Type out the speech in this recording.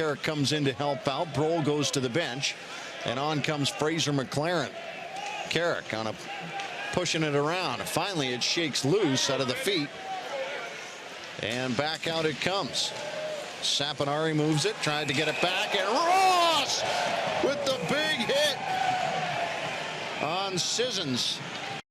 Carrick comes in to help out. Brohl goes to the bench, and on comes Fraser McLaren. Carrick on a pushing it around. Finally, it shakes loose out of the feet, and back out it comes. Sapinari moves it, tried to get it back, and Ross with the big hit on Sissons.